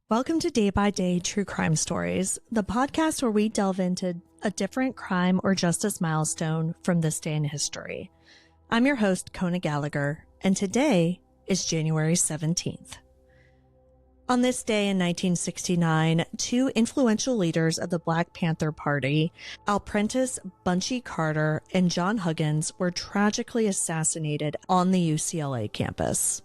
Welcome to Day by Day True Crime Stories, the podcast where we delve into a different crime or justice milestone from this day in history. I'm your host, Kona Gallagher, and today is January 17th. On this day in 1969, two influential leaders of the Black Panther Party, Apprentice Bunchy Carter and John Huggins, were tragically assassinated on the UCLA campus.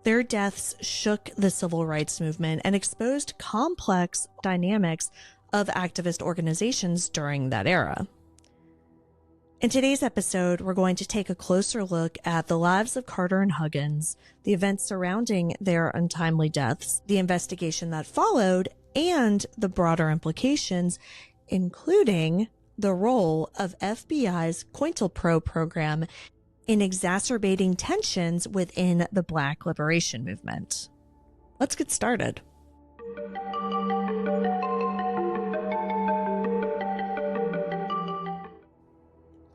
Their deaths shook the civil rights movement and exposed complex dynamics of activist organizations during that era. In today's episode, we're going to take a closer look at the lives of Carter and Huggins, the events surrounding their untimely deaths, the investigation that followed, and the broader implications, including the role of FBI's COINTELPRO program in exacerbating tensions within the Black liberation movement. Let's get started.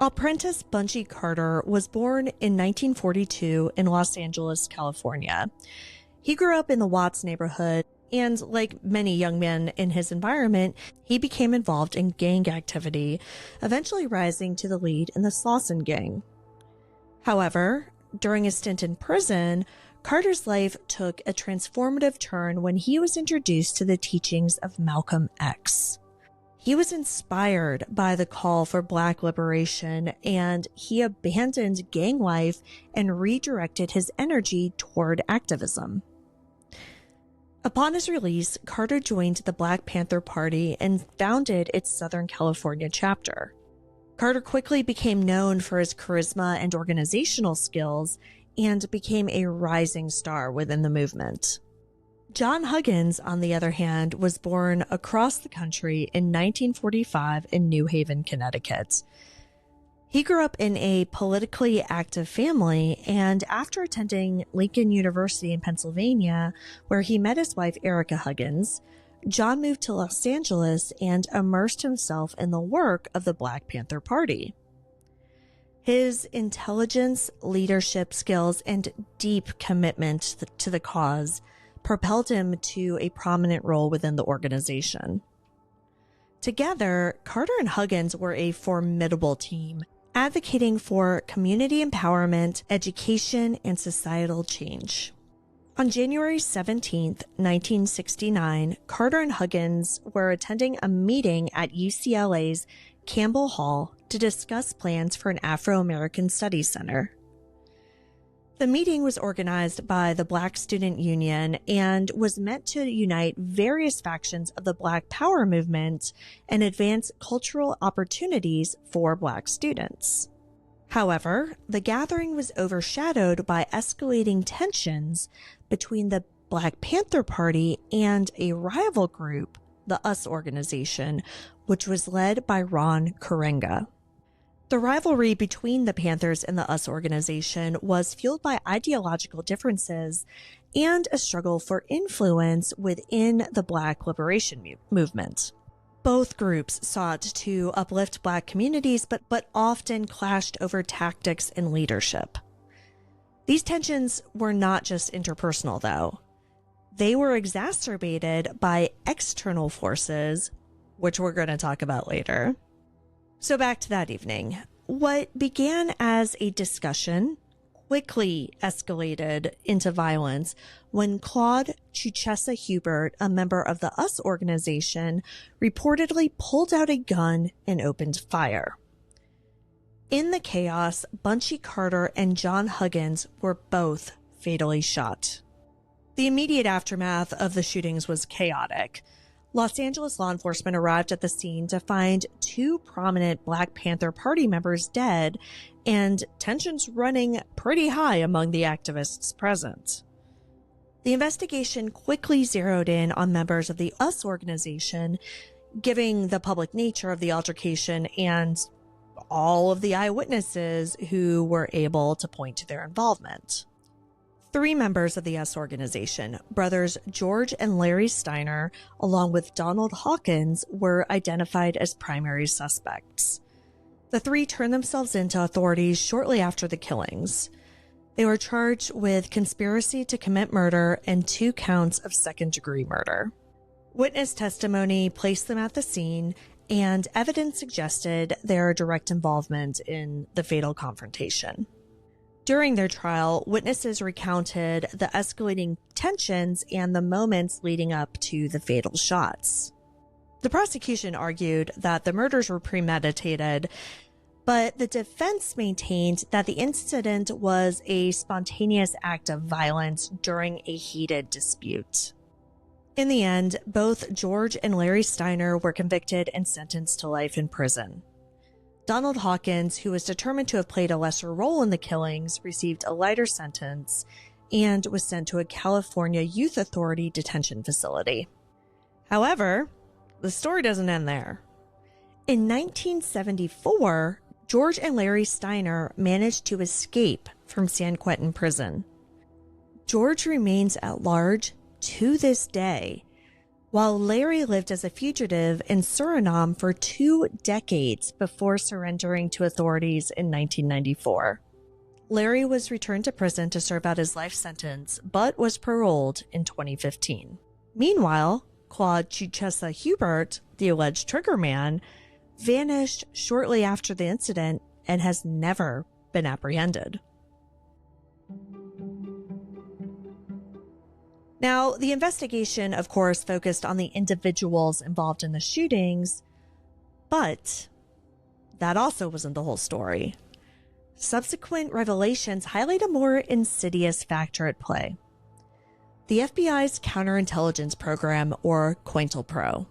Apprentice Bunchy Carter was born in 1942 in Los Angeles, California. He grew up in the Watts neighborhood, and like many young men in his environment, he became involved in gang activity, eventually rising to the lead in the Slauson gang. However, during a stint in prison, Carter's life took a transformative turn when he was introduced to the teachings of Malcolm X. He was inspired by the call for Black liberation, and he abandoned gang life and redirected his energy toward activism. Upon his release, Carter joined the Black Panther Party and founded its Southern California chapter. Carter quickly became known for his charisma and organizational skills and became a rising star within the movement. John Huggins, on the other hand, was born across the country in 1945 in New Haven, Connecticut. He grew up in a politically active family, and after attending Lincoln University in Pennsylvania, where he met his wife Erica Huggins, John moved to Los Angeles and immersed himself in the work of the Black Panther Party. His intelligence, leadership skills, and deep commitment to the cause propelled him to a prominent role within the organization. Together, Carter and Huggins were a formidable team, advocating for community empowerment, education, and societal change. On January 17, 1969, Carter and Huggins were attending a meeting at UCLA's Campbell Hall to discuss plans for an Afro-American Studies Center. The meeting was organized by the Black Student Union and was meant to unite various factions of the Black Power movement and advance cultural opportunities for Black students. However, the gathering was overshadowed by escalating tensions between the Black Panther Party and a rival group, the US organization, which was led by Ron Karenga. The rivalry between the Panthers and the US organization was fueled by ideological differences and a struggle for influence within the Black liberation movement. Both groups sought to uplift Black communities, but often clashed over tactics and leadership. These tensions were not just interpersonal, though. They were exacerbated by external forces, which we're going to talk about later. So back to that evening. What began as a discussion quickly escalated into violence when Claude Chuchesa Hubert, a member of the US organization, reportedly pulled out a gun and opened fire. In the chaos, Bunchy Carter and John Huggins were both fatally shot. The immediate aftermath of the shootings was chaotic. Los Angeles law enforcement arrived at the scene to find two prominent Black Panther Party members dead and tensions running pretty high among the activists present. The investigation quickly zeroed in on members of the US organization, giving the public nature of the altercation and all of the eyewitnesses who were able to point to their involvement. Three members of the US organization, brothers George and Larry Steiner, along with Donald Hawkins, were identified as primary suspects. The three turned themselves in to authorities shortly after the killings. They were charged with conspiracy to commit murder and 2 counts of second-degree murder. Witness testimony placed them at the scene, and evidence suggested their direct involvement in the fatal confrontation. During their trial, witnesses recounted the escalating tensions and the moments leading up to the fatal shots. The prosecution argued that the murders were premeditated, but the defense maintained that the incident was a spontaneous act of violence during a heated dispute. In the end, both George and Larry Steiner were convicted and sentenced to life in prison. Donald Hawkins, who was determined to have played a lesser role in the killings, received a lighter sentence and was sent to a California Youth Authority detention facility. However, the story doesn't end there. In 1974, George and Larry Steiner managed to escape from San Quentin prison. George remains at large to this day, while Larry lived as a fugitive in Suriname for 2 decades before surrendering to authorities in 1994. Larry was returned to prison to serve out his life sentence, but was paroled in 2015. Meanwhile, Claude Chichesa Hubert, the alleged trigger man, vanished shortly after the incident and has never been apprehended. Now, the investigation, of course, focused on the individuals involved in the shootings, but that also wasn't the whole story. Subsequent revelations highlight a more insidious factor at play: the FBI's counterintelligence program, or COINTELPRO.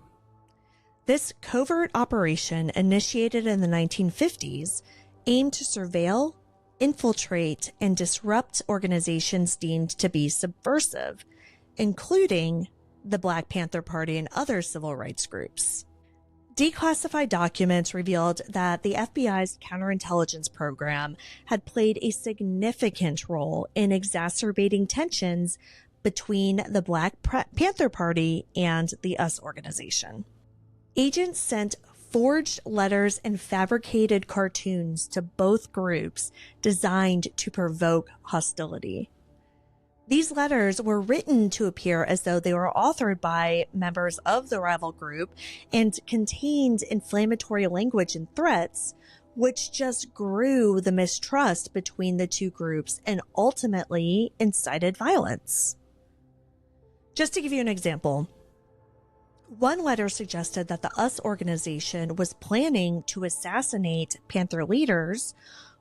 This covert operation, initiated in the 1950s, aimed to surveil, infiltrate, and disrupt organizations deemed to be subversive, including the Black Panther Party and other civil rights groups. Declassified documents revealed that the FBI's counterintelligence program had played a significant role in exacerbating tensions between the Black Panther Party and the US organization. Agents sent forged letters and fabricated cartoons to both groups designed to provoke hostility. These letters were written to appear as though they were authored by members of the rival group and contained inflammatory language and threats, which just grew the mistrust between the two groups and ultimately incited violence. Just to give you an example, one letter suggested that the US organization was planning to assassinate Panther leaders,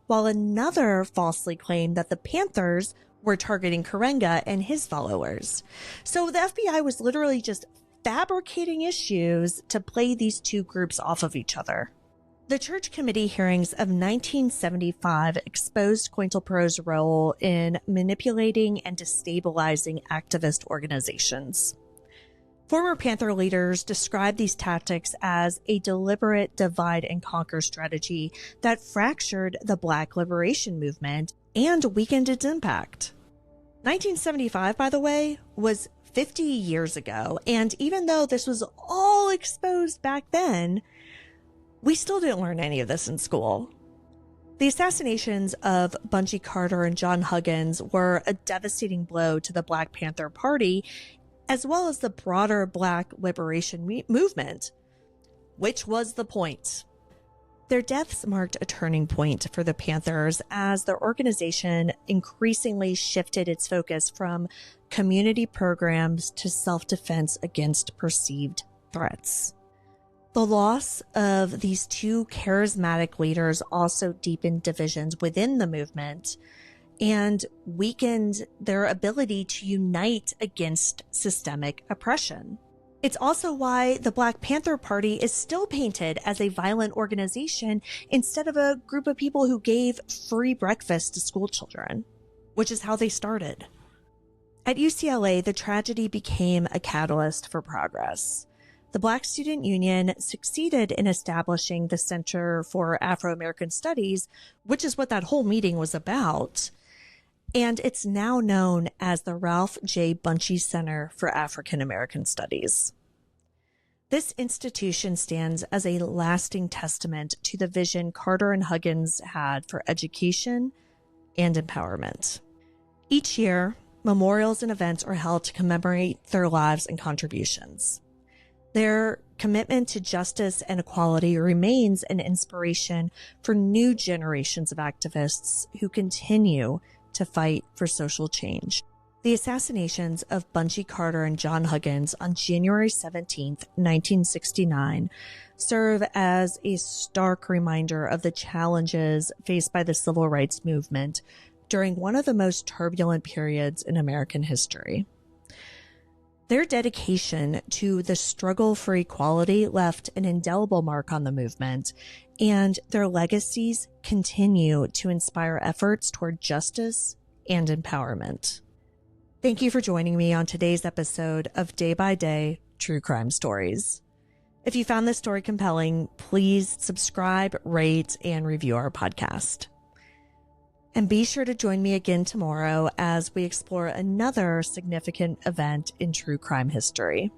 while another falsely claimed that the Panthers were targeting Karenga and his followers. So the FBI was literally just fabricating issues to play these two groups off of each other. The Church Committee hearings of 1975 exposed COINTELPRO's role in manipulating and destabilizing activist organizations. Former Panther leaders described these tactics as a deliberate divide and conquer strategy that fractured the Black liberation movement and weakened its impact. 1975, by the way, was 50 years ago, and even though this was all exposed back then, we still didn't learn any of this in school. The assassinations of Bunchy, Carter, and John Huggins were a devastating blow to the Black Panther Party, as well as the broader Black liberation movement, which was the point. Their deaths marked a turning point for the Panthers as their organization increasingly shifted its focus from community programs to self-defense against perceived threats. The loss of these two charismatic leaders also deepened divisions within the movement and weakened their ability to unite against systemic oppression. It's also why the Black Panther Party is still painted as a violent organization instead of a group of people who gave free breakfast to school children, which is how they started. At UCLA, the tragedy became a catalyst for progress. The Black Student Union succeeded in establishing the Center for Afro-American Studies, which is what that whole meeting was about, and it's now known as the Ralph J. Bunchy Center for African American Studies. This institution stands as a lasting testament to the vision Carter and Huggins had for education and empowerment. Each year, memorials and events are held to commemorate their lives and contributions. Their commitment to justice and equality remains an inspiration for new generations of activists who continue to fight for social change. The assassinations of Bunchy, Carter, and John Huggins on January 17, 1969, serve as a stark reminder of the challenges faced by the civil rights movement during one of the most turbulent periods in American history. Their dedication to the struggle for equality left an indelible mark on the movement, and their legacies continue to inspire efforts toward justice and empowerment. Thank you for joining me on today's episode of Day by Day True Crime Stories. If you found this story compelling, please subscribe, rate, and review our podcast. And be sure to join me again tomorrow as we explore another significant event in true crime history.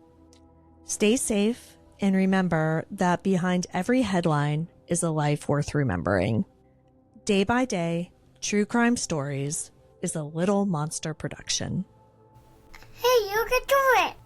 Stay safe, and remember that behind every headline is a life worth remembering. Day by Day True Crime Stories is a Little Monster production. Hey, you can do it!